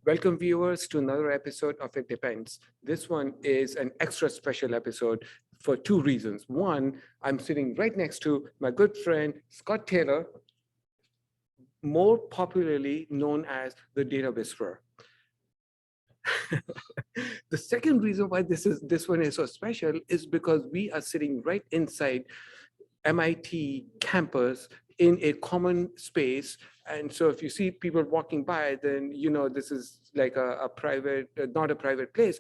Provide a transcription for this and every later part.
Welcome viewers to another episode of It Depends. This one is an extra special episode for two reasons. One, I'm sitting right next to my good friend, Scott Taylor, more popularly known as the Data Whisperer. The second reason why this one is so special is because we are sitting right inside MIT campus in a common space. And so if you see people walking by, then you know this is like a private, not a private place.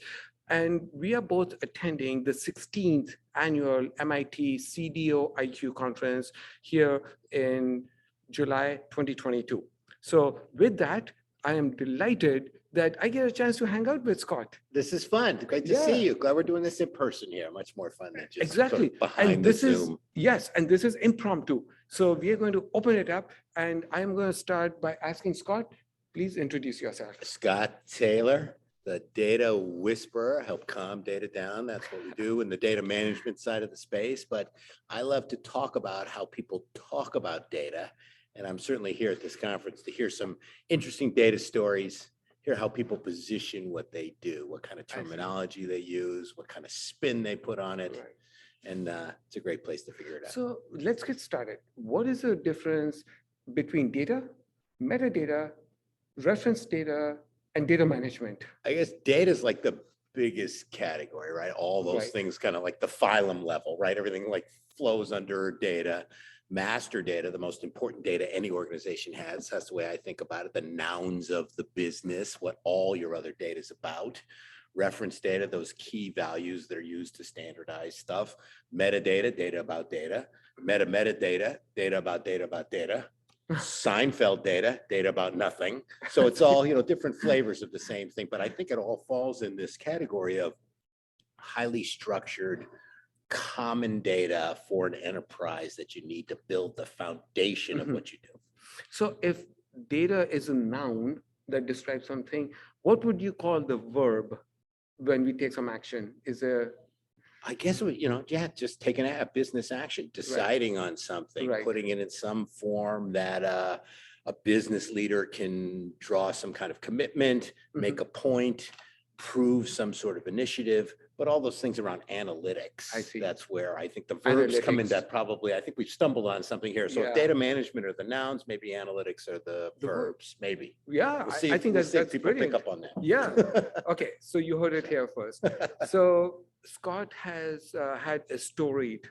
And we are both attending the 16th annual MIT CDOIQ conference here in July 2022. So with that, I am delighted that I get a chance to hang out with Scott. This is fun. Great to see you. Glad we're doing this in person here. Much more fun than just Exactly. sort of behind And the this is, Zoom. yes, and this is impromptu. So we are going to open it up, and I'm going to start by asking Scott, please introduce yourself. Scott Taylor, the data whisperer, help calm data down. That's what we do in the data management side of the space. But I love to talk about how people talk about data. And I'm certainly here at this conference to hear some interesting data stories, hear how people position what they do, what kind of terminology they use, what kind of spin they put on it. Right. And it's a great place to figure it out. So let's get started. What is the difference between data, metadata, reference data, and data management? I guess data is like the biggest category, right? All those things kind of like the phylum level, right? Everything like flows under data. Master data, the most important data any organization has. That's the way I think about it. The nouns of the business, what all your other data is about. Reference data, those key values that are used to standardize stuff. Metadata, data about data. Metadata, data about data about data. Seinfeld data, data about nothing. So it's all, different flavors of the same thing. But I think it all falls in this category of highly structured, common data for an enterprise that you need to build the foundation of what you do. So if data is a noun that describes something, what would you call the verb when we take some action? Is there? I guess, just taking a business action, deciding on something, putting it in some form that a business leader can draw some kind of commitment, make a point, prove some sort of initiative, but all those things around analytics. I see. That's where I think the verbs come in. That probably, I think we've stumbled on something here. So if data management are the nouns, maybe analytics are the verbs, maybe. Yeah, we'll see, I think that's people brilliant. pick up on that. Yeah. Okay, so you heard it here first. So Scott has had a storied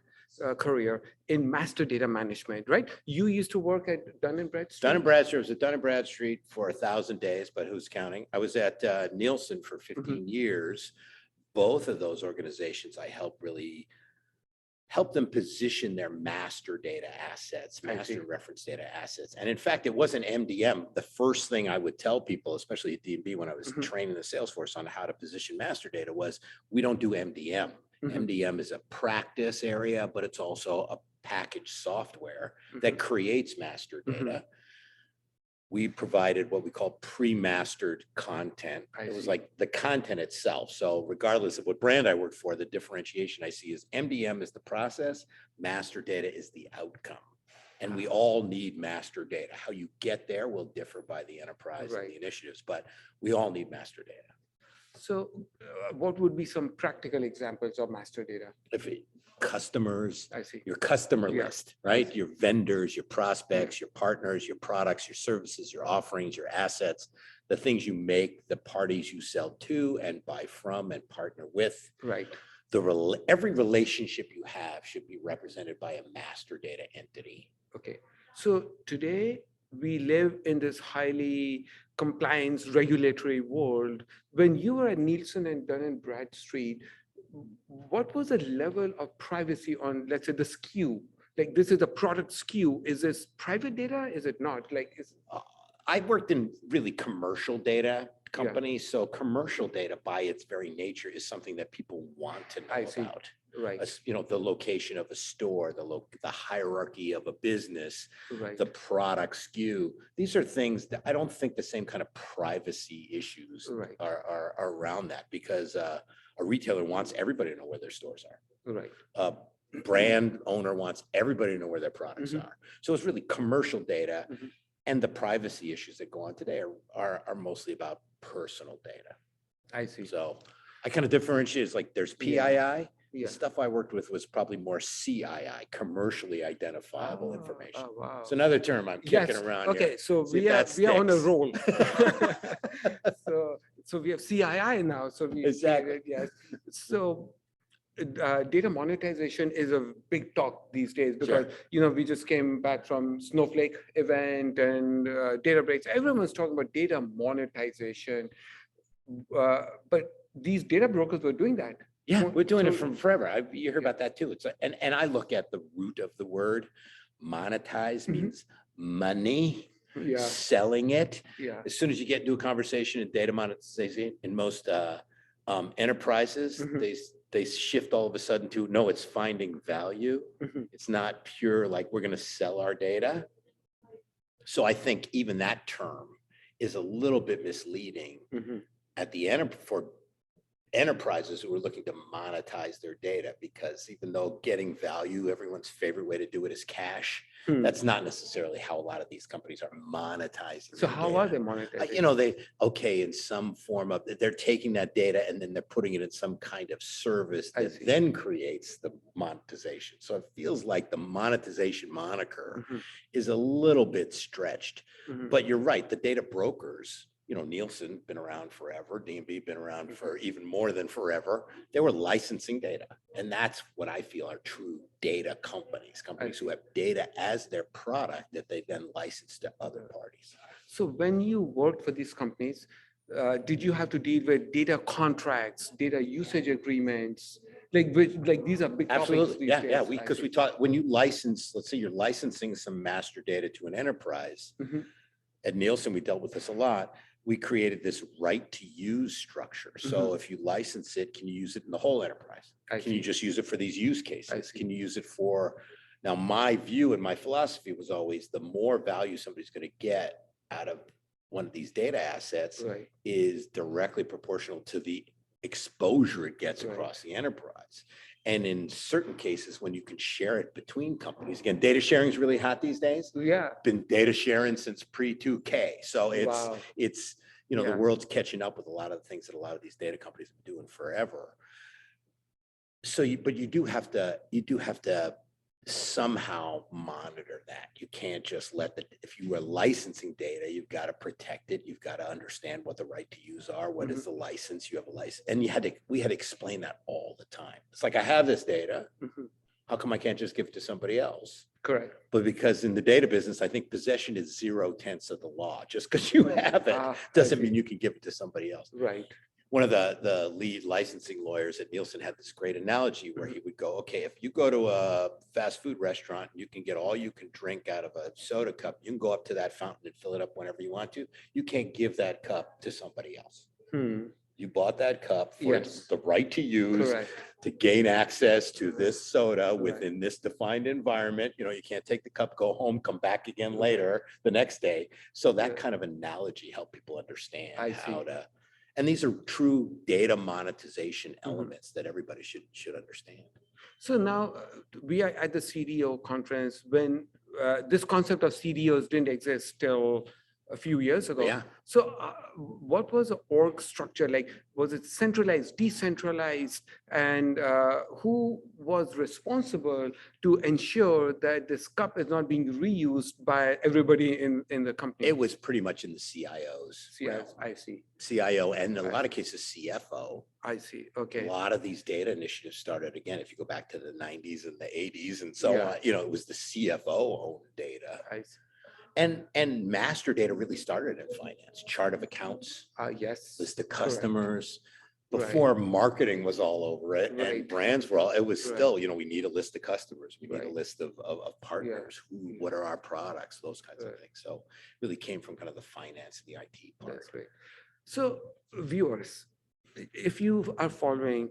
career in master data management, right? You used to work at Dun & Bradstreet? Dun & Bradstreet. I was at Dun & Bradstreet for 1,000 days, but who's counting? I was at Nielsen for 15 years. Both of those organizations, I helped them position their master data assets, master reference data assets. And in fact, it wasn't MDM. The first thing I would tell people, especially at D&B when I was training the sales force on how to position master data, was we don't do MDM. MDM is a practice area, but it's also a packaged software that creates master data. We provided what we call pre-mastered content. It was like the content itself. So regardless of what brand I work for, the differentiation I see is MDM is the process, master data is the outcome. And we all need master data. How you get there will differ by the enterprise and the initiatives, but we all need master data. So what would be some practical examples of master data? Customers, I see. your customer list, right? Your vendors, your prospects, your partners, your products, your services, your offerings, your assets, the things you make, the parties you sell to and buy from and partner with. Right. Every relationship you have should be represented by a master data entity. Okay. So today we live in this highly compliance regulatory world. When you were at Nielsen and Dun & Bradstreet, what was the level of privacy on, let's say, the SKU? Like, this is a product SKU. Is this private data? Is it not? I worked in really commercial data companies. So commercial data by its very nature is something that people want to know about. Right. The location of a store, the hierarchy of a business, the product SKU. These are things that I don't think the same kind of privacy issues are around that, because a retailer wants everybody to know where their stores are. Right. A brand owner wants everybody to know where their products are. So it's really commercial data. And the privacy issues that go on today are mostly about personal data. I see. So I kind of differentiate. It's like there's PII. Yeah. The stuff I worked with was probably more CII, commercially identifiable information. Oh, wow. It's another term I'm kicking Yes. around Okay, here. so See if we are on a sticks. roll. So we have CII now. So we Exactly. yes. So data monetization is a big talk these days because we just came back from Snowflake event and Databricks. Everyone's talking about data monetization, but these data brokers were doing that. Yeah, we're doing it So- from forever. You hear about that too. It's and I look at the root of the word monetize means money, Yeah, selling it. yeah. As soon as you get into a conversation in data monetization, in most enterprises, they shift all of a sudden to no, it's finding value. It's not pure like we're going to sell our data. So I think even that term is a little bit misleading at the end for enterprises who are looking to monetize their data, because even though getting value, everyone's favorite way to do it is cash. That's not necessarily how a lot of these companies are monetizing. So how are they monetizing? They, in some form of, they're taking that data and then they're putting it in some kind of service that then creates the monetization. So it feels like the monetization moniker is a little bit stretched, but you're right. The data brokers, Nielsen been around forever. D&B been around for even more than forever. They were licensing data. And that's what I feel are true data companies who have data as their product that they then license to other parties. So when you worked for these companies, did you have to deal with data contracts, data usage agreements? Like these are big topics these days. Yeah. Because we talk, when you license, let's say you're licensing some master data to an enterprise. At Nielsen, we dealt with this a lot. We created this right to use structure. So if you license it, can you use it in the whole enterprise? Can you just use it for these use cases? Can you use it for, now my view and my philosophy was always the more value somebody's going to get out of one of these data assets is directly proportional to the exposure it gets across the enterprise. And in certain cases, when you can share it between companies, again, data sharing is really hot these days. Yeah. Been data sharing since pre-2K. So it's the world's catching up with a lot of the things that a lot of these data companies have been doing forever. So, but you do have to somehow monitor that. You can't just if you are licensing data, you've got to protect it. You've got to understand what the right to use are. What is the license? You have a license. And we had to explain that all the time. It's like, I have this data. How come I can't just give it to somebody else? Correct. But because in the data business, I think possession is 0/10 of the law. Just because you have it doesn't mean you can give it to somebody else. Right. One of the lead licensing lawyers at Nielsen had this great analogy where he would go, okay, if you go to a fast food restaurant, you can get all you can drink out of a soda cup. You can go up to that fountain and fill it up whenever you want to. You can't give that cup to somebody else. You bought that cup for the right to use, to gain access to this soda within this defined environment. You can't take the cup, go home, come back again later the next day. So that kind of analogy helped people understand how to. And these are true data monetization elements that everybody should understand. So now we are at the CDO conference when this concept of CDOs didn't exist till a few years ago. Yeah. So what was the org structure like? Was it centralized, decentralized? And who was responsible to ensure that this cup is not being reused by everybody in the company? It was pretty much in the CIOs. I see. CIO and in a lot of cases CFO. I see. Okay. A lot of these data initiatives started, again, if you go back to the 90s and the 80s and so on, it was the CFO owned data. I see. And master data really started in finance, chart of accounts, yes, list of customers, before marketing was all over it and brands were all, it was still, we need a list of customers. We need a list of partners, what are our products, those kinds of things. So really came from kind of the finance and the IT part. That's great. So viewers, if you are following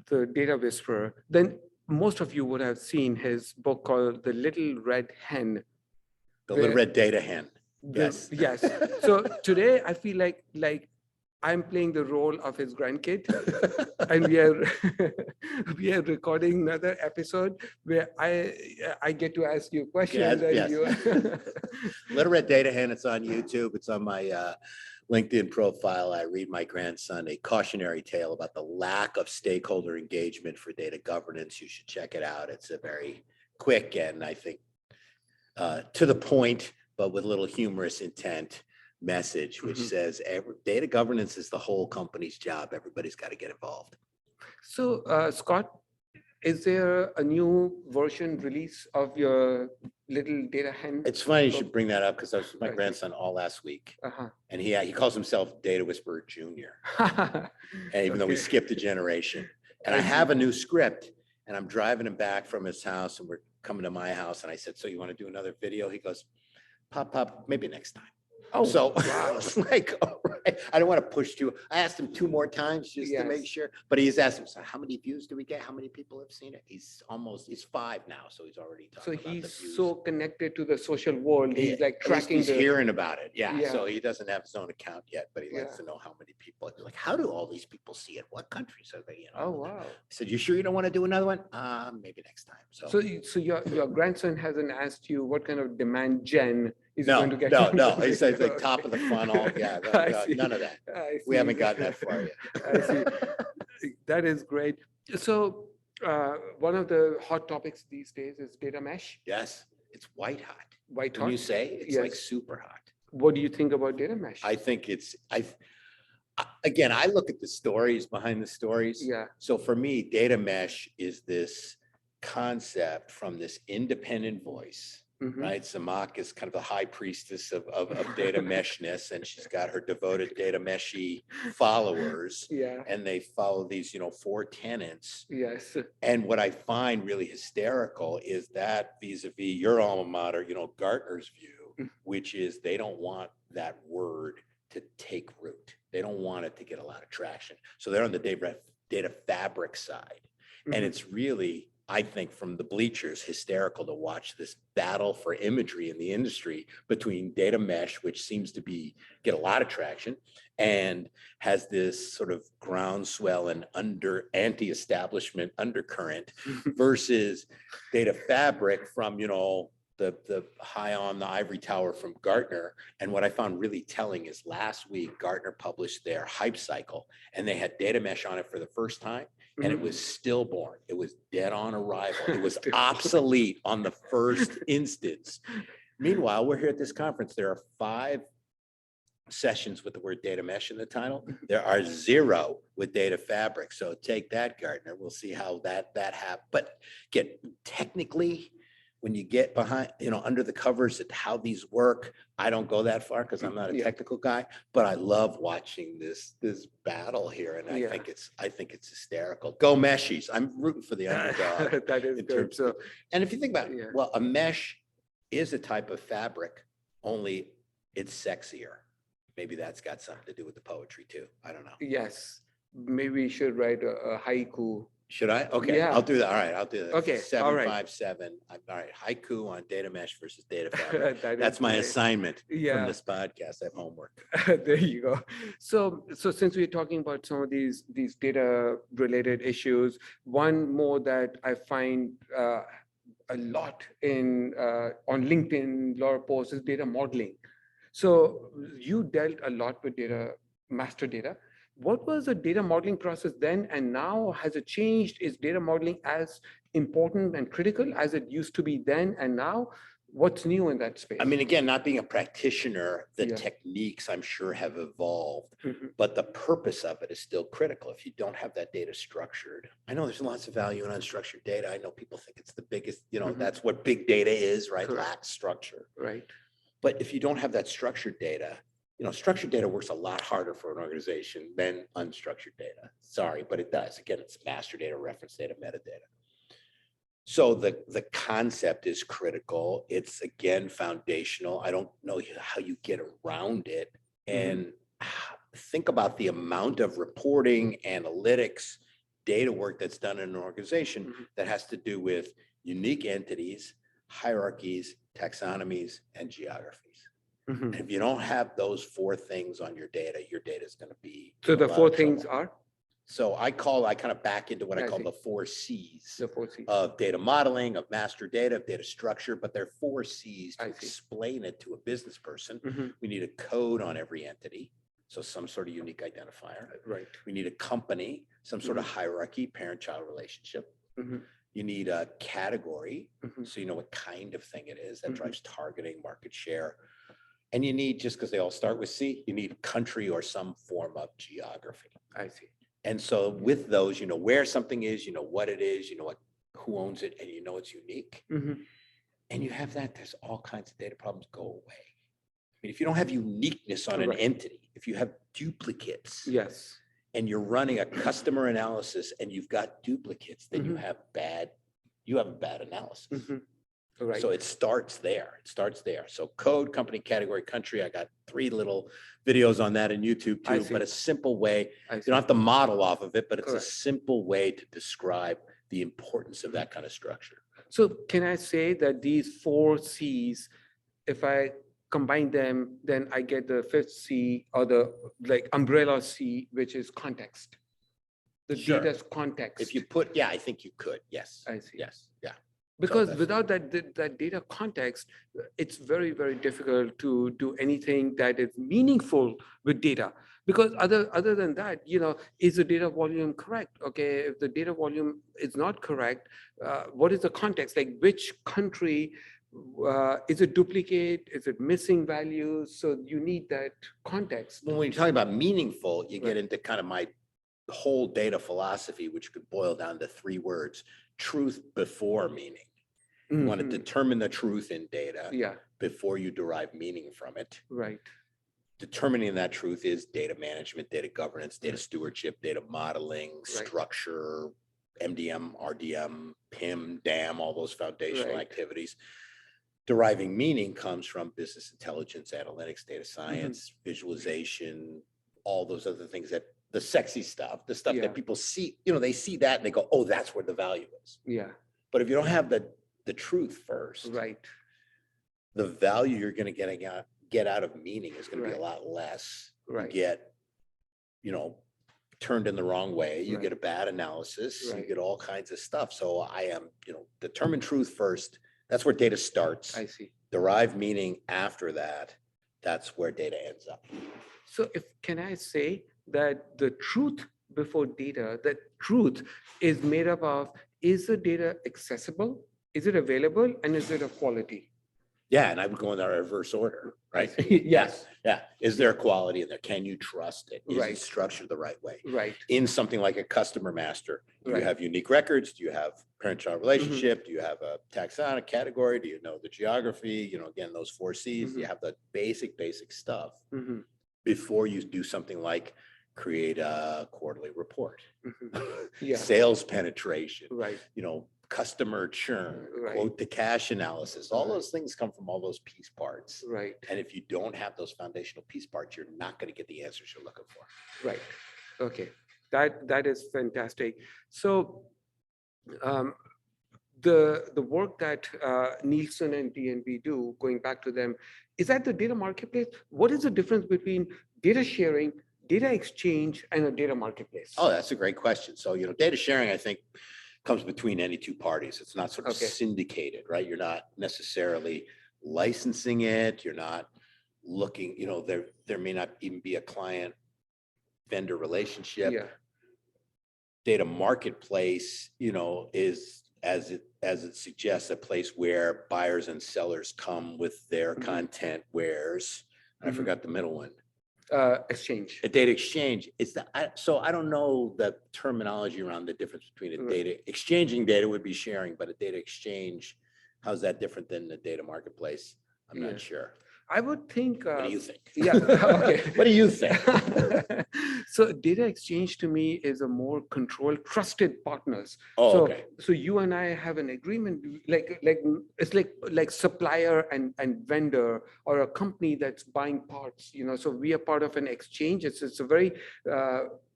the Data Whisperer, then most of you would have seen his book called The Little Red Hen. The Little Red Data Hen. Yes. Yes. So today I feel like I'm playing the role of his grandkid, and we are recording another episode where I get to ask you questions. Yes. Little Red Data Hen. It's on YouTube. It's on my LinkedIn profile, I read my grandson a cautionary tale about the lack of stakeholder engagement for data governance. You should check it out. It's a very quick and I think to the point, but with a little humorous intent message, which says data governance is the whole company's job. Everybody's got to get involved. So, Scott, is there a new version release of your Little Data Hen? It's funny you should bring that up because I was with my grandson all last week, and he calls himself Data Whisperer Junior, and even though we skipped a generation. And I have a new script, and I'm driving him back from his house, and we're coming to my house, and I said, "So you want to do another video?" He goes, "Pop, maybe next time." Oh, so wow. it's like, all right. I don't want to push too. I asked him 2 more times just to make sure, but he's asked him, so how many views do we get? How many people have seen it? He's 5 now, so he's already talking about the views. So connected to the social world. He's like tracking. He's hearing about it. Yeah. So he doesn't have his own account yet, but he likes to know how many people. Like, how do all these people see it? What countries are they? You know. Oh wow. I said, "You sure you don't want to do another one? Maybe next time." So your grandson hasn't asked you what kind of demand gen is no, going to get? No. He says like top of the funnel. Yeah, none of that. We haven't gotten that far yet. I see. That is great. So one of the hot topics these days is data mesh. Yes, it's white hot. White hot. When you say it's like super hot. What do you think about data mesh? I think again, I look at the stories behind the stories. Yeah. So for me, data mesh is this concept from this independent voice, right? Samak is kind of the high priestess of data meshness, and she's got her devoted data meshy followers. Yeah. And they follow these, 4 tenets. Yes. And what I find really hysterical is that vis-a-vis your alma mater, Gartner's view, which is they don't want that word to take root. They don't want it to get a lot of traction. So they're on the data fabric side. And it's really, I think, from the bleachers, hysterical to watch this battle for imagery in the industry between data mesh, which seems to get a lot of traction and has this sort of groundswell and anti-establishment undercurrent versus data fabric from, the high on the ivory tower from Gartner. And what I found really telling is last week, Gartner published their hype cycle, and they had data mesh on it for the first time. And it was stillborn. It was dead on arrival. It was obsolete on the first instance. Meanwhile, we're here at this conference. There are 5 sessions with the word data mesh in the title. There are 0 with data fabric. So take that, Gartner. We'll see how that happens. But technically, when you get behind, under the covers at how these work, I don't go that far because I'm not a technical guy, but I love watching this battle here. And I think it's hysterical. Go meshies. I'm rooting for the underdog. That is good. And if you think about it, well, a mesh is a type of fabric, only it's sexier. Maybe that's got something to do with the poetry too. I don't know. Yes. Maybe we should write a haiku. Should I? Okay, I'll do that. All right, I'll do that. Okay, 757. All right, haiku on data mesh versus data fabric. That's my assignment from this podcast. I have homework. There you go. So since we're talking about some of these data related issues, one more that I find a lot on LinkedIn, a lot of posts is data modeling. So you dealt a lot with master data. What was the data modeling process then and now? Has it changed? Is data modeling as important and critical as it used to be then and now? What's new in that space? I mean, again, not being a practitioner, the techniques I'm sure have evolved, but the purpose of it is still critical. If you don't have that data structured, I know there's lots of value in unstructured data. I know people think it's the biggest, that's what big data is, right? Lacks structure. Right. But if you don't have that structured data, structured data works a lot harder for an organization than unstructured data. Sorry, but it does. Again, it's master data, reference data, metadata. So the concept is critical. It's, again, foundational. I don't know how you get around it. And think about the amount of reporting, analytics, data work that's done in an organization that has to do with unique entities, hierarchies, taxonomies, and geographies. And if you don't have those 4 things on your data is going to be. So the 4 things are? So I kind of back into what I call the 4 C's. The 4 C's of data modeling, of master data, of data structure, but they're 4 C's to explain it to a business person. We need a code on every entity. So some sort of unique identifier. Right. We need a company, some sort of hierarchy, parent-child relationship. You need a category, so you know what kind of thing it is that drives targeting, market share. And you need, just because they all start with C, you need country or some form of geography. I see. And so with those, you know where something is, you know what it is, you know what, who owns it, and you know it's unique. And you have that, there's all kinds of data problems go away. I mean, if you don't have uniqueness on an entity, if you have duplicates, yes, and you're running a customer analysis and you've got duplicates, then you have a bad analysis. right. So it starts there. So code, company, category, country. I got 3 little videos on that in YouTube too, but a simple way, you don't have to model off of it, but it's a simple way to describe the importance of that kind of structure. So can I say that these 4 C's, if I combine them, then I get the 5th C, or the like umbrella C, which is context. The data's context. If you put, I think you could. Yes. I see. Yes. Yeah. Because without that data context, it's very, very difficult to do anything that is meaningful with data. Because other than that, you know, is the data volume correct? Okay, if the data volume is not correct, what is the context? Like which country, is it duplicate? Is it missing values? So you need that context. When you're talking about meaningful, you get into kind of my whole data philosophy, which could boil down to 3 words: truth before meaning. You want to determine the truth in data before you derive meaning from it. Right. Determining that truth is data management, data governance, data stewardship, data modeling, structure, MDM, RDM, PIM, DAM, all those foundational activities. Deriving meaning comes from business intelligence, analytics, data science, visualization, all those other things, that the sexy stuff, the stuff that people see, you know, they see that and they go, oh, that's where the value is. Yeah. But if you don't have the truth first, the value you're going to get out of meaning is going to be a lot less. You get, you know, turned in the wrong way. You get a bad analysis. You get all kinds of stuff. So I am, you know, determine truth first. That's where data starts. I see. Derive meaning after that. That's where data ends up. So can I say that the truth before data, that truth is made up of, is the data accessible? Is it available? And is it of quality? Yeah, and I would go in the reverse order, right? Yes. Yeah. Is there quality in there? Can you trust it? Is it structured the right way? Right. In something like a customer master, do you have unique records? Do you have parent-child relationship? Do you have a taxonomic category? Do you know the geography? You know, again, those 4 C's. You have the basic stuff before you do something like create a quarterly report, sales penetration, you know, customer churn, quote to cash analysis. All those things come from all those piece parts. Right. And if you don't have those foundational piece parts, you're not going to get the answers you're looking for. Right. Okay. That is fantastic. So the work that Nielsen and DNB do, going back to them, is that the data marketplace? What is the difference between data sharing, data exchange, and a data marketplace? Oh, that's a great question. So, you know, data sharing, I think, comes between any 2 parties. It's not sort of syndicated, right? You're not necessarily licensing it. You're not looking, you know, there may not even be a client vendor relationship. Data marketplace, you know, is, as it suggests, a place where buyers and sellers come with their content wares. I forgot the middle one. Exchange. A data exchange. Is that so? I don't know the terminology around the difference between a data exchanging data would be sharing, but a data exchange, how's that different than the data marketplace? I'm not sure. I would think. What do you think? Yeah. Okay. What do you think? So data exchange to me is a more controlled, trusted partners. Oh, so you and I have an agreement, like it's like supplier and vendor, or a company that's buying parts. You know, so we are part of an exchange. It's a very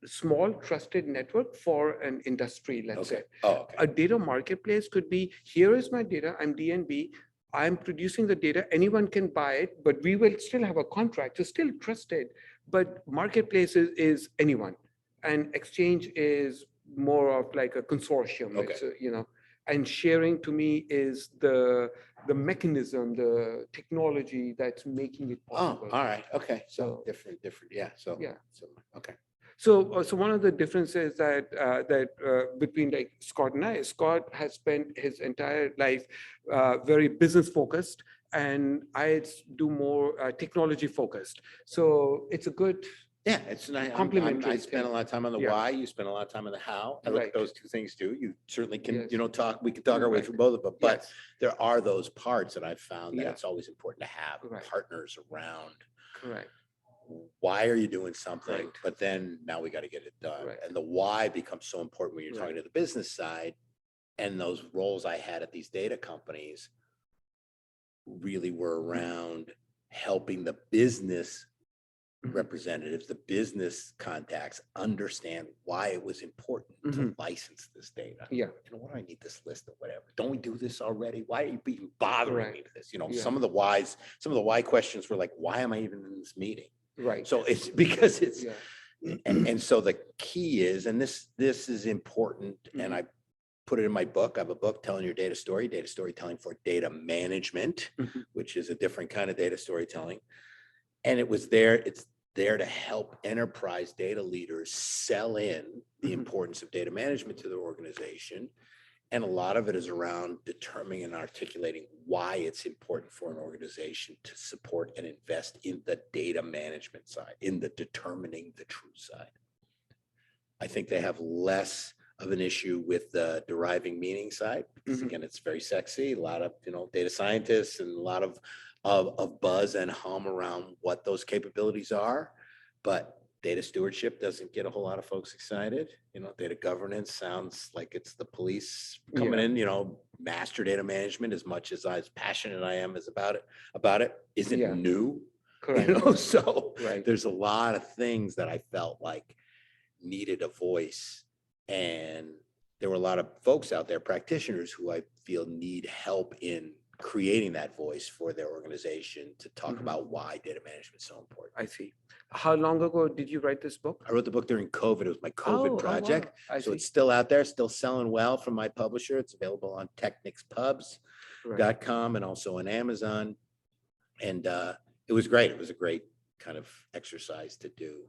small, trusted network for an industry. Let's say. A data marketplace could be: here is my data. I'm DNB. I'm producing the data, anyone can buy it, but we will still have a contract, so still trusted. But marketplace is anyone, and exchange is more of like a consortium. It's, you know, and sharing to me is the the mechanism, the technology that's making it Oh, possible. all right. Okay. So So- different. Yeah. So, Yeah. so, okay. So one of the differences that between like Scott and I, Scott has spent his entire life very business focused, and I do more technology focused. So it's a good. Yeah, it's nice. Complementary I spend a thing. lot of time on the Yeah. why. You spend a lot of time on the how. I look Right. at those two things too. You certainly can, Yes. talk. We can talk our way Right. through both of them, but Yes. there are those parts that I've found that Yeah. it's always important to have Right. partners around. Correct. Why are you doing something? Right. But then now we got to get it done. Right. And the why becomes so important when you're Right. talking to the business side. And those roles I had at these data companies really were around helping the business Mhm. representatives, the business contacts understand why it was important to license this data. Yeah. What do I need this list of whatever? Don't we do this already? Why are you even bothering me Correct. with this? Yeah. Some of the why questions were like, why am I even in this meeting? Right. So it's because it's, Yeah. and so the key is, and this is important, and I put it in my book. I have a book, Telling Your Data Storytelling for Data Management, Mhm. which is a different kind of data storytelling. And it's there to help enterprise data leaders sell in the Mhm. importance of data management to their organization. And a lot of it is around determining and articulating why it's important for an organization to support and invest in the data management side, in the determining the true side. I think they have less of an issue with the deriving meaning side, because Mhm. again, it's very sexy. A lot of, data scientists and a lot of buzz and hum around what those capabilities are. But data stewardship doesn't get a whole lot of folks excited. Data governance sounds like it's the police coming Yeah. in, master data management, as much as passionate I am about it, isn't Yeah. new. Correct. So Right. there's a lot of things that I felt like needed a voice. And there were a lot of folks out there, practitioners, who I feel need help in creating that voice for their organization to talk Mhm. about why data management is so important. I see. How long ago did you write this book? I wrote the book during COVID. It was my COVID Oh, project. wow. I So see. it's still out there, still selling well from my publisher. It's available on technicspubs.com Right. and also on Amazon. And it was great. It was a great kind of exercise to do,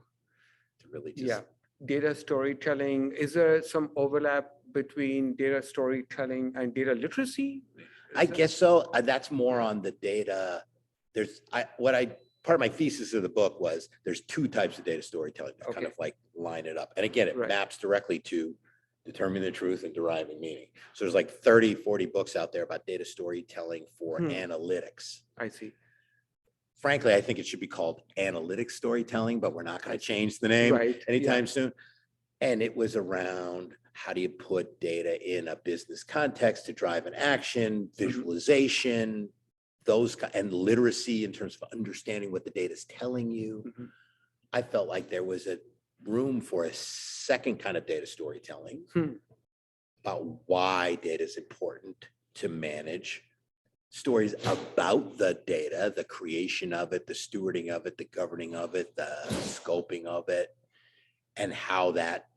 to really just. Yeah. Data storytelling. Is there some overlap between data storytelling and data literacy? I guess so. That's more on the data. Part of my thesis of the book was there's two types of data storytelling that kind Okay. of like line it up. And again, it Right. maps directly to determining the truth and deriving meaning. So there's like 30, 40 books out there about data storytelling for analytics. I see. Frankly, I think it should be called analytics storytelling, but we're not going to change the name Right. anytime Yeah. soon. And it was around how do you put data in a business context to drive an action, visualization, and literacy in terms of understanding what the data is telling you. Mhm. I felt like there was a room for a second kind of data storytelling about why data is important to manage, stories about the data, the creation of it, the stewarding of it, the governing of it, the scoping of it, and how that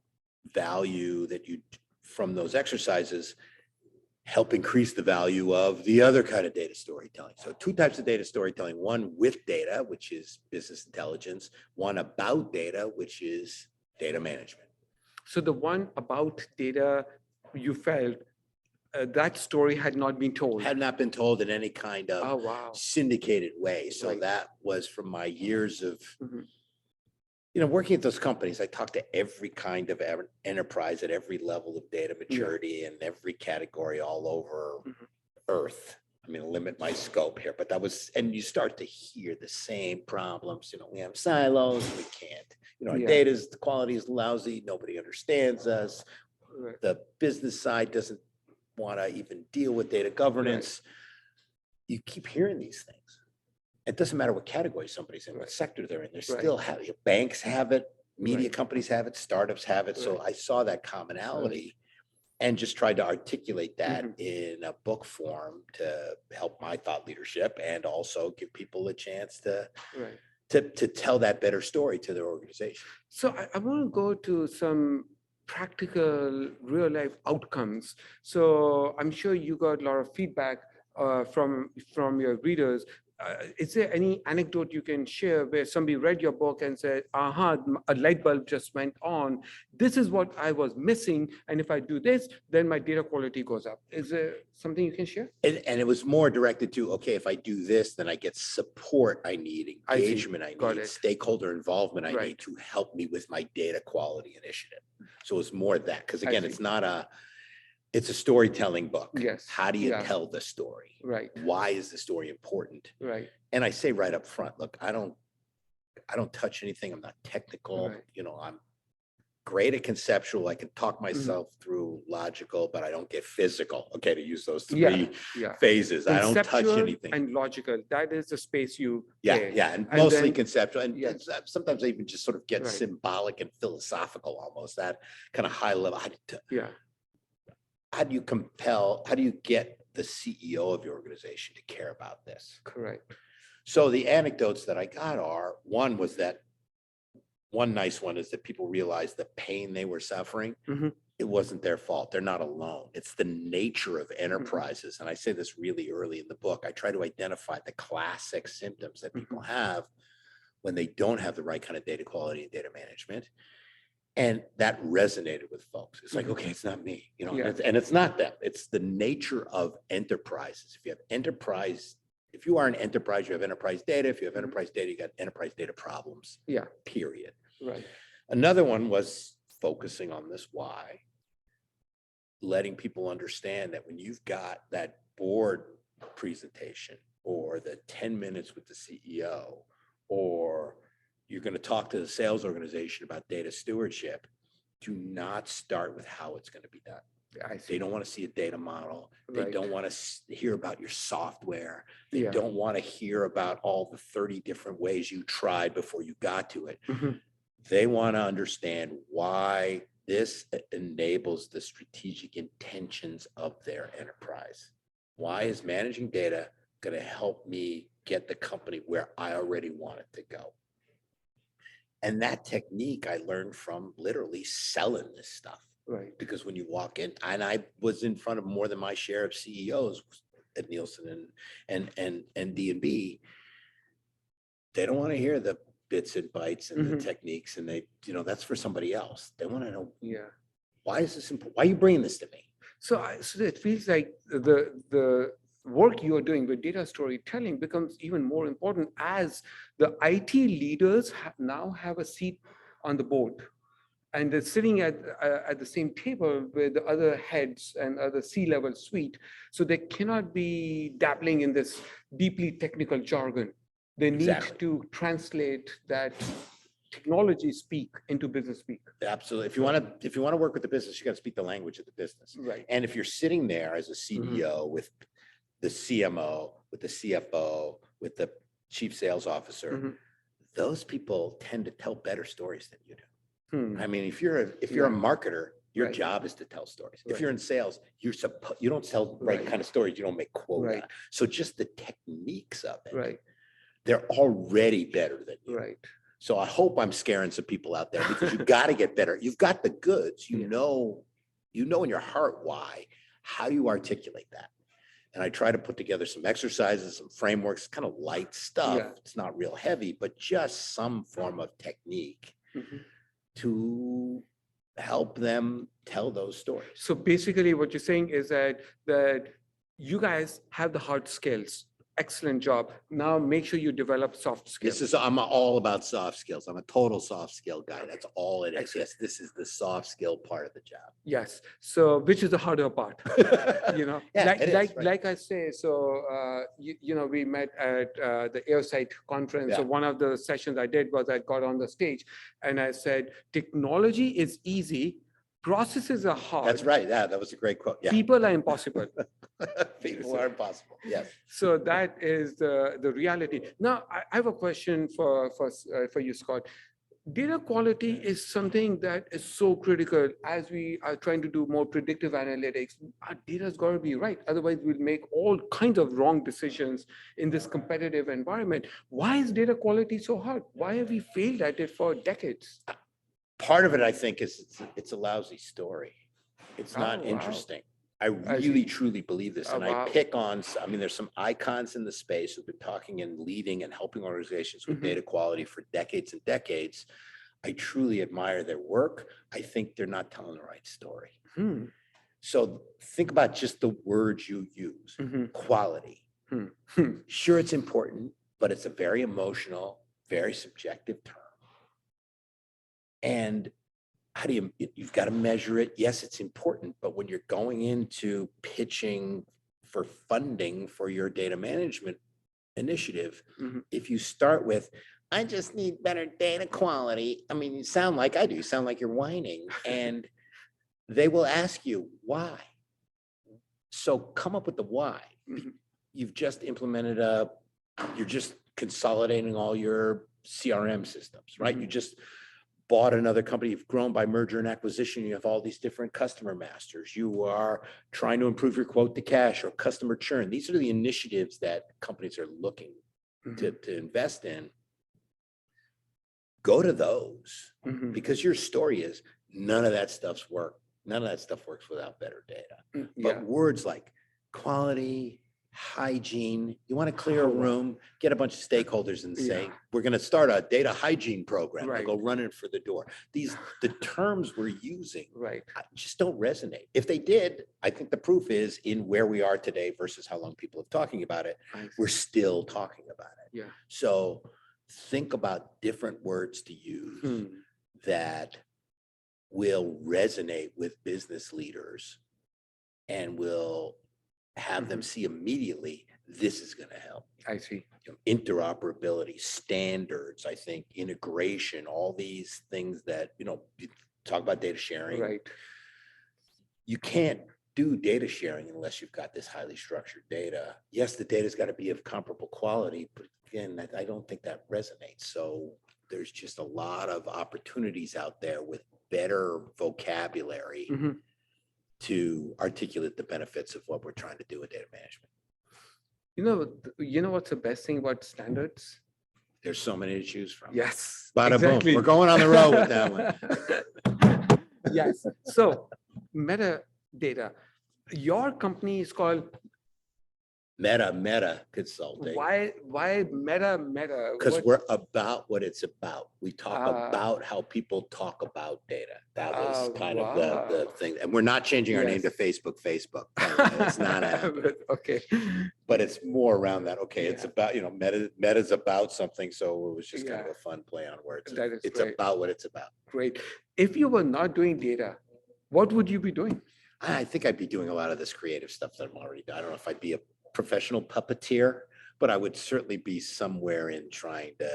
value that you from those exercises help increase the value of the other kind of data storytelling. So two types of data storytelling: one with data, which is business intelligence; one about data, which is data management. So the one about data, you felt that story had not been told. Had not been told in any kind of Oh, wow. syndicated way. So Right. that was from my years of Mhm. working at those companies. I talked to every kind of enterprise at every level of data maturity and every category all over Earth. I mean, limit my scope here, but and you start to hear the same problems. We have silos, we can't, our the quality is lousy, nobody understands us. Right. The business side doesn't want to even deal with data governance. You keep hearing these things. It doesn't matter what category somebody's in, what sector they're in. They still have banks have it, media companies have it, startups have it. So I saw that commonality and just tried to articulate that in a book form to help my thought leadership and also give people a chance to tell that better story to their organization. So I want to go to some practical real life outcomes. So I'm sure you got a lot of feedback from your readers. Is there any anecdote you can share where somebody read your book and said, aha, a light bulb just went on. This is what I was missing. And if I do this, then my data quality goes up. Is there something you can share? And it was more directed to, okay, if I do this, then I get support I need, engagement I need, stakeholder involvement I need to help me with my data quality initiative. So it's more that, because again, it's a storytelling book. Yes. How do you tell the story? Right. Why is the story important? Right. And I say right up front, look, I don't touch anything. I'm not technical. Right. You know, I'm great at conceptual. I can talk myself through logical, but I don't get physical. Okay, to use those three phases. I don't touch anything. And logical. That is the space you and mostly conceptual. And sometimes I even just sort of get symbolic and philosophical almost, that kind of high level. How do you get the CEO of your organization to care about this? Correct. So the anecdotes that I got are, one was that, one nice one is that people realized the pain they were suffering. It wasn't their fault. They're not alone. It's the nature of enterprises. And I say this really early in the book. I try to identify the classic symptoms that people have when they don't have the right kind of data quality and data management. And that resonated with folks. It's like, okay, it's not me, you know, and it's not them. It's the nature of enterprises. If you are an enterprise, you have enterprise data. If you have enterprise data, you got enterprise data problems. Period. Right. Another one was focusing on this why, letting people understand that when you've got that board presentation or the 10 minutes with the CEO, or you're going to talk to the sales organization about data stewardship, do not start with how it's going to be done. They don't want to see a data model. They don't want to hear about your software. They don't want to hear about all the 30 different ways you tried before you got to it. They want to understand why this enables the strategic intentions of their enterprise. Why is managing data going to help me get the company where I already want it to go? And that technique I learned from literally selling this stuff. Right. Because when you walk in, and I was in front of more than my share of CEOs at Nielsen and D&B, they don't want to hear the bits and bytes and the techniques, and they, you know, that's for somebody else. They want to know, why is this important? Why are you bringing this to me? So it feels like the work you are doing with data storytelling becomes even more important as the IT leaders now have a seat on the board, and they're sitting at the same table with the other heads and other C-level suite. So they cannot be dabbling in this deeply technical jargon. They need to translate that technology speak into business speak. Absolutely. If you want to work with the business, you got to speak the language of the business. Right. And if you're sitting there as a CDO with the CMO, with the CFO, with the chief sales officer, those people tend to tell better stories than you do. I mean, if you're a marketer, your job is to tell stories. If you're in sales, you don't tell the right kind of stories. You don't make quota. So just the techniques of it, they're already better than you. Right. So I hope I'm scaring some people out there, because you've got to get better. You've got the goods. You know in your heart why. How do you articulate that? And I try to put together some exercises, some frameworks, kind of light stuff. It's not real heavy, but just some form of technique to help them tell those stories. So basically what you're saying is that you guys have the hard skills. Excellent job. Now make sure you develop soft skills. I'm all about soft skills. I'm a total soft skill guy. That's all it is. Excellent. Yes, this is the soft skill part of the job. Yes. So which is the harder part? You know, like I say, so, we met at the Airside conference. So one of the sessions I did was I got on the stage and I said, technology is easy. Processes are hard. That's right. Yeah, that was a great quote. Yeah. People are impossible. People are impossible. Yes. So that is the reality. Now, I have a question for you, Scott. Data quality is something that is so critical as we are trying to do more predictive analytics. Our data's got to be right. Otherwise, we'll make all kinds of wrong decisions in this competitive environment. Why is data quality so hard? Why have we failed at it for decades? Part of it, I think, is it's a lousy story. It's not interesting. I really truly believe this. Oh, And wow. I pick on, I mean, there's some icons in the space who've been talking and leading and helping organizations with data quality for decades and decades. I truly admire their work. I think they're not telling the right story. Hmm. So think about just the words you use. Quality. Sure, it's important, but it's a very emotional, very subjective term. And how do you've got to measure it. Yes, it's important, but when you're going into pitching for funding for your data management initiative, if you start with, I just need better data quality. I mean, you sound like I do, you sound like you're whining, and they will ask you why. So come up with the why. You've just implemented you're just consolidating all your CRM systems, right? You just bought another company, you've grown by merger and acquisition, you have all these different customer masters, you are trying to improve your quote to cash or customer churn. These are the initiatives that companies are looking to invest in. Go to those because your story is none of that stuff's work. None of that stuff works without better data. But words like quality, hygiene, you want to clear a room, get a bunch of stakeholders and say, we're going to start a data hygiene program. They'll go running for the door. The terms we're using just don't resonate. If they did, I think the proof is in where we are today versus how long people have talking about it. We're still talking about it. So think about different words to use that will resonate with business leaders and will have them see immediately, this is going to help. I see. Interoperability, standards, I think, integration, all these things that, you talk about data sharing. You can't do data sharing unless you've got this highly structured data. Yes, the data's got to be of comparable quality, but again, I don't think that resonates. So there's just a lot of opportunities out there with better vocabulary to articulate the benefits of what we're trying to do with data management. You know what's the best thing about standards? There's so many to choose from. Yes, Bada boom. We're going on the road with that one. Yes. So metadata, your company is called Meta Consulting. Why meta? Because we're about what it's about. We talk about how people talk about data. That was kind of the thing. And we're not changing our name to Facebook. It's not happening. Okay. But it's more around that. Okay, it's about, meta's about something. So it was just kind of a fun play on words. It's great. About what it's about. Great. If you were not doing data, what would you be doing? I think I'd be doing a lot of this creative stuff that I'm already doing. I don't know if I'd be a professional puppeteer, but I would certainly be somewhere in trying to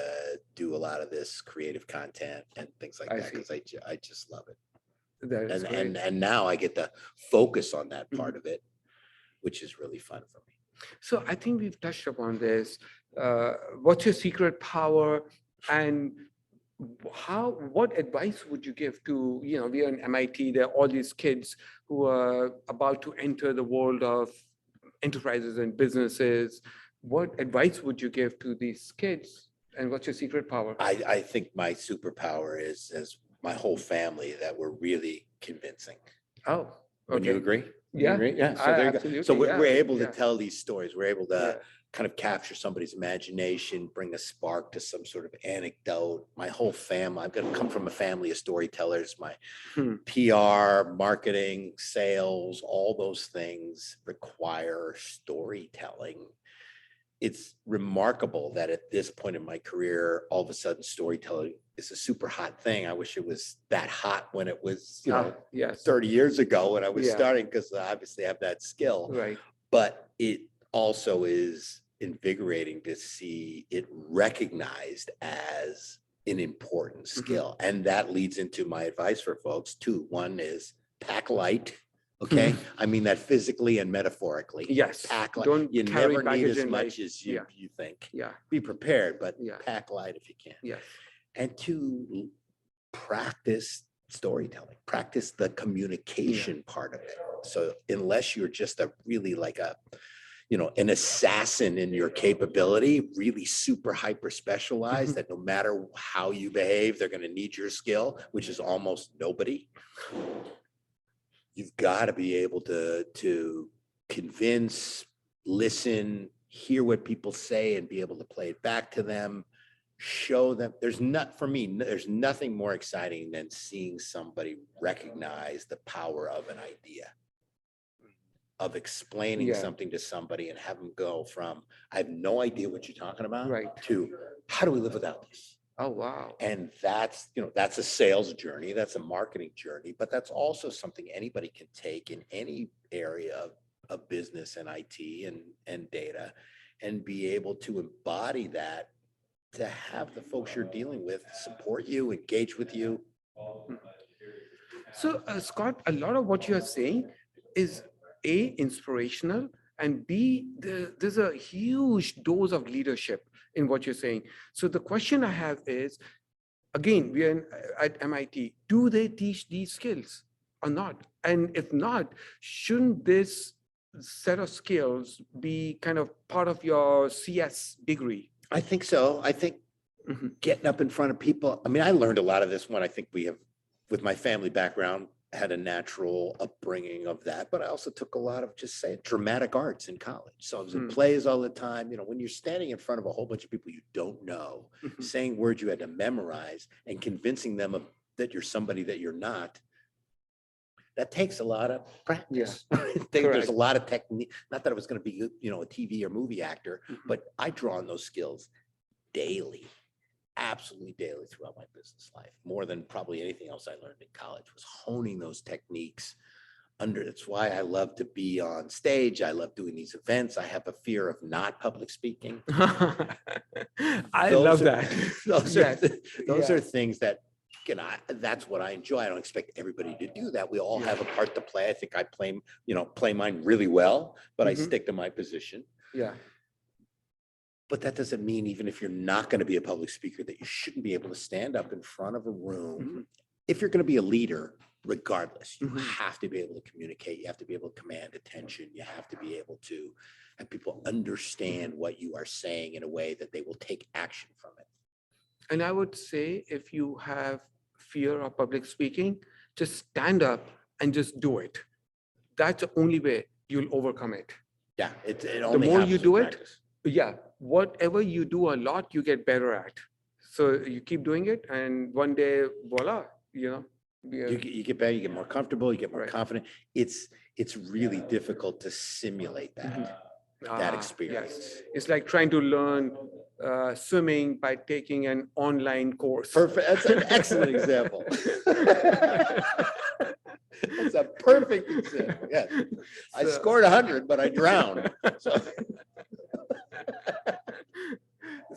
do a lot of this creative content and things like that, because I just love it. And now I get to focus on that part of it, which is really fun for me. So I think we've touched upon this. What's your secret power, and what advice would you give to, we are in MIT, there are all these kids who are about to enter the world of enterprises and businesses. What advice would you give to these kids, and what's your secret power? I think my superpower is as my whole family, that we're really convincing. Oh, okay. Would you agree? Yeah. Agree? Yeah. So there you go. So we're able to tell these stories. We're able to kind of capture somebody's imagination, bring a spark to some sort of anecdote. My whole family, I've got to come from a family of storytellers. My PR, marketing, sales, all those things require storytelling. It's remarkable that at this point in my career, all of a sudden storytelling is a super hot thing. I wish it was that hot when it was, 30 years ago when I was starting, because I obviously have that skill. Right. But it also is invigorating to see it recognized as an important skill. And that leads into my advice for folks too. One is pack light. Okay. I mean that physically and metaphorically. Yes. Pack light. Don't you carry never need baggage as in much life. as you think. Yeah. Be prepared, but pack light if you can. Yes. And to practice storytelling, practice the communication part of it. So unless you're just a really like an assassin in your capability, really super hyper specialized, that no matter how you behave, they're going to need your skill, which is almost nobody. you've got to be able to convince, listen, hear what people say, and be able to play it back to them. Show them. For me, there's nothing more exciting than seeing somebody recognize the power of an idea, of explaining something to somebody and have them go from, I have no idea what you're talking about, to how do we live without this? Oh, wow. And that's, that's a sales journey, that's a marketing journey, but that's also something anybody can take in any area of business and IT and data, and be able to embody that, to have the folks you're dealing with support you, engage with you. So, Scott, a lot of what you are saying is A, inspirational, and B, there's a huge dose of leadership in what you're saying. So the question I have is, again, we are at MIT, do they teach these skills or not? And if not, shouldn't this set of skills be kind of part of your CS degree? I think so. I think getting up in front of people. I mean, I learned a lot of this when I think we have, with my family background, had a natural upbringing of that, but I also took a lot of, just say, dramatic arts in college. So I was in plays all the time. When you're standing in front of a whole bunch of people you don't know, saying words you had to memorize and convincing them that you're somebody that you're not, that takes a lot of practice. There's a lot of technique. Not that I was going to be, a TV or movie actor, but I draw on those skills daily, absolutely daily throughout my business life. More than probably anything else I learned in college was honing those techniques under. That's why I love to be on stage. I love doing these events. I have a fear of not public speaking. I love that. Those are things that, that's what I enjoy. I don't expect everybody to do that. We all have a part to play. I think I play mine really well, but I stick to my position. Yeah. But that doesn't mean, even if you're not going to be a public speaker, that you shouldn't be able to stand up in front of a room. If you're going to be a leader, regardless, you have to be able to communicate. You have to be able to command attention. You have to be able to have people understand what you are saying in a way that they will take action from it. And I would say, if you have fear of public speaking, just stand up and just do it. That's the only way you'll overcome it. Yeah, it only the more you do it, practice. Whatever you do a lot, you get better at. So you keep doing it, and one day, voila, you get better, you get more comfortable, you get more confident. It's really difficult to simulate that experience. Yes. It's like trying to learn swimming by taking an online course. Perfect. That's an excellent example. That's a perfect example. Yeah. I scored 100, but I drowned.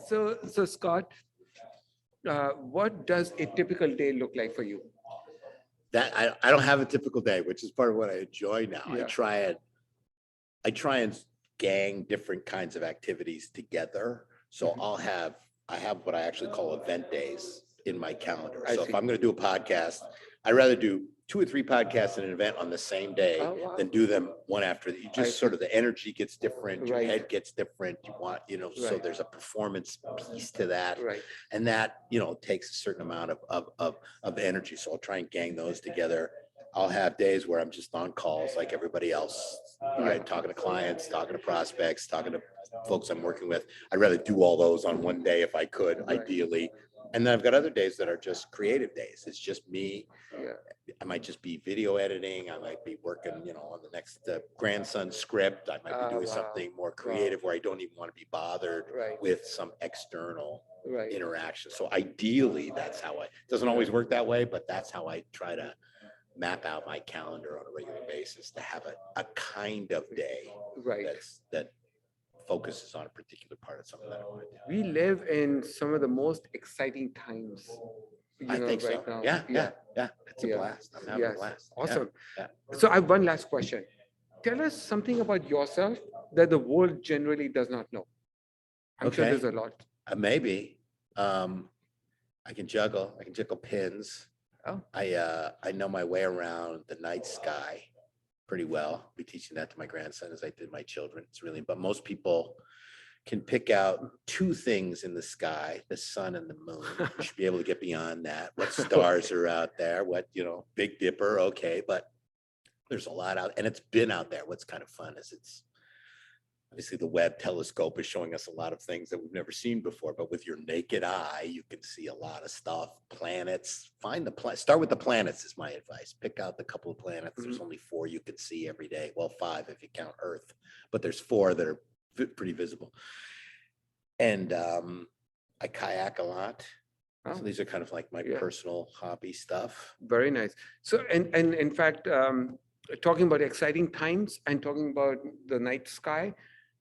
So Scott, what does a typical day look like for you? That I don't have a typical day, which is part of what I enjoy now. Yeah. I try and gang different kinds of activities together. So I have what I actually call event days in my calendar. So if I'm going to do a podcast, I'd rather do 2 or 3 podcasts in an event on the same day than do them one after the. You just sort of, the energy gets different, your head gets different. You want, so there's a performance piece to that, and that takes a certain amount of energy. So I'll try and gang those together. I'll have days where I'm just on calls like everybody else, right? Talking to clients, talking to prospects, talking to folks I'm working with. I'd rather do all those on one day if I could, ideally. And then I've got other days that are just creative days. It's just me. I might just be video editing. I might be working, on the next grandson script. I might be doing something more creative where I don't even want to be bothered with some external interaction. So ideally, that's how it doesn't always work that way, but that's how I try to map out my calendar on a regular basis, to have a kind of day that focuses on a particular part of something that I want to do. We live in some of the most exciting times. I think so. Now. Yeah. It's a blast. I'm having a blast. Awesome. So I have one last question. Tell us something about yourself that the world generally does not know. I'm sure there's a lot. Maybe. I can juggle. I can juggle pins. Oh. I know my way around the night sky pretty well. I'll be teaching that to my grandson as I did my children. It's really, but most people can pick out 2 things in the sky, the sun and the moon. You should be able to get beyond that. What stars are out there? What, Big Dipper. Okay. But there's a lot out, and it's been out there. What's kind of fun is it's obviously the Webb telescope is showing us a lot of things that we've never seen before, but with your naked eye, you can see a lot of stuff. Planets, find the planet. Start with the planets is my advice. Pick out the couple of planets. There's only 4 you could see every day. Well, 5 if you count Earth, but there's 4 that are pretty visible. And I kayak a lot. Oh. So these are kind of like my personal hobby stuff. Very nice. So, and in fact, talking about exciting times and talking about the night sky,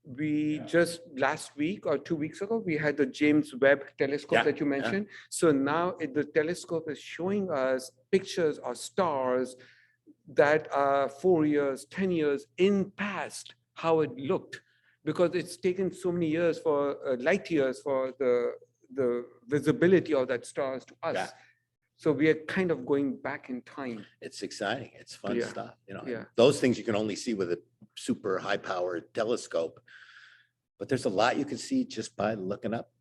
we just last week or 2 weeks ago, we had the James Webb telescope that you mentioned. So now the telescope is showing us pictures of stars that are 4 years, 10 years in past, how it looked, because it's taken so many years for light years for the visibility of that stars to us. So we are kind of going back in time. It's exciting. It's fun stuff. You know, Yeah. those things you can only see with a super high powered telescope, but there's a lot you can see just by looking up.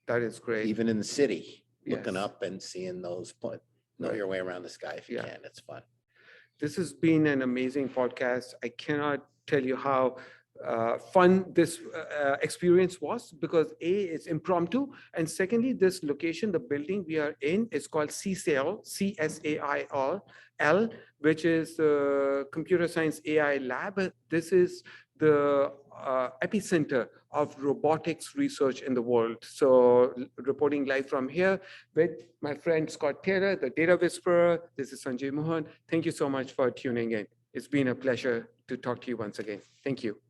That is great. Even in the city, looking Yes. up and seeing those know your way around the sky if you can. It's fun. This has been an amazing podcast. I cannot tell you how fun this experience was, because A, it's impromptu, and secondly, this location, the building we are in, is called CSAIL, CSAIL, which is the Computer Science AI Lab. This is the epicenter of robotics research in the world. So reporting live from here with my friend Scott Taylor, the Data Whisperer. This is Sanjay Mohan. Thank you so much for tuning in. It's been a pleasure to talk to you once again. Thank you.